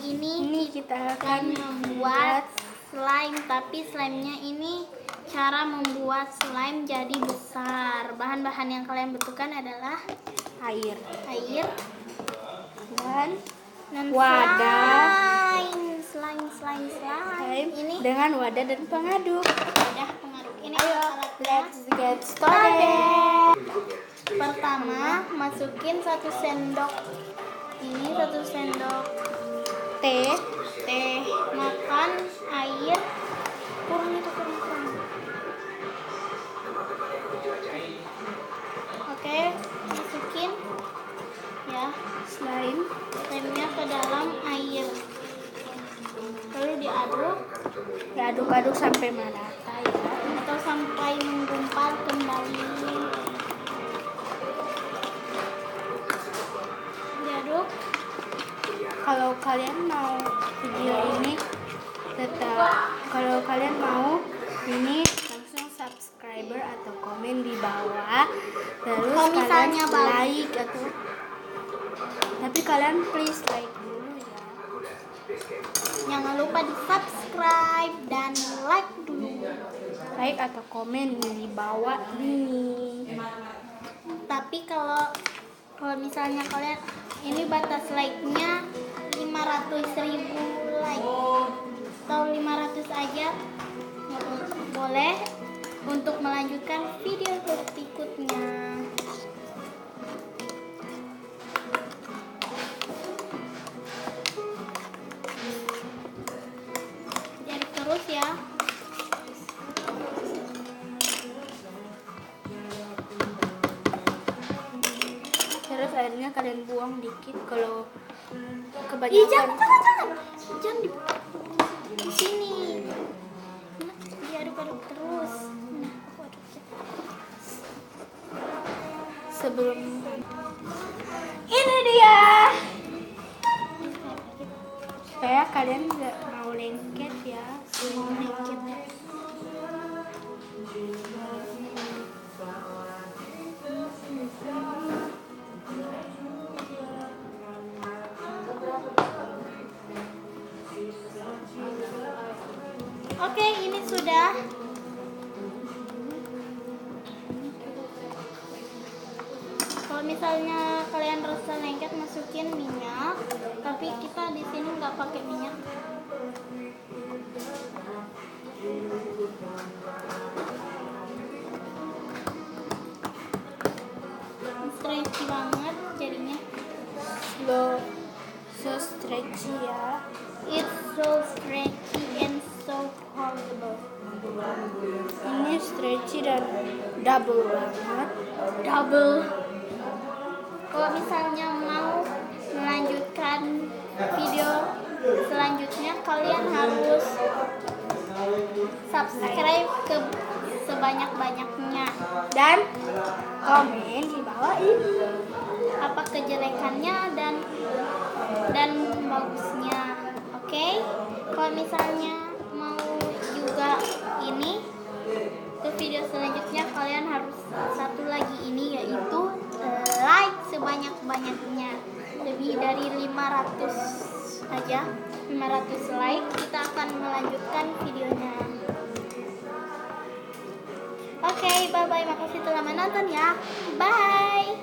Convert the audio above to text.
ini kita akan membuat slime, tapi slime-nya ini cara membuat slime jadi besar. Bahan-bahan yang kalian butuhkan adalah air dan wadah, slime. Ini dengan wadah dan pengaduk. Ini Ayo, alatnya. let's get started. Pertama, masukin 1 sendok. Ini 1 sendok Teh makan air. Kurang. Oke, masukin ya slime-nya ke dalam air. Lalu diaduk-aduk sampai merata ya, atau sampai menggumpal kembali. Diaduk. Kalau kalian mau video ini langsung subscriber atau komen di bawah, terus Kalau misalnya kalian like atau tapi kalian please like dulu ya. Jangan lupa di subscribe dan like dulu. Like atau komen di bawah ini. Tapi kalau misalnya kalian, ini batas like-nya 500.000 like atau 500 aja boleh untuk melanjutkan video berikutnya. Aduk terus ya. Terus airnya kalian buang dikit kalau Ih, kebanyakan. jangan di sini. Diaduk-aduk terus. Sebelum ini dia, supaya kalian nggak mau lengket ya, lengket. Oke, ini sudah. Kalau misalnya kalian rasa lengket, masukin minyak. Tapi kita di sini nggak pakai minyak. Stretchy banget jadinya. So stretchy ya. It's so stretchy and so horrible. Ini stretchy dan double banget. Kalau misalnya mau melanjutkan video selanjutnya, kalian harus subscribe ke sebanyak-banyaknya Dan komen di bawah ini apa kejelekannya dan bagusnya. Oke? Kalau misalnya mau juga ini ke video selanjutnya, kalian harus satu lagi ini, yaitu like sebanyak-banyaknya. Lebih dari 500 aja, 500 like, kita akan melanjutkan videonya. Oke, bye-bye. Makasih telah menonton ya. Bye.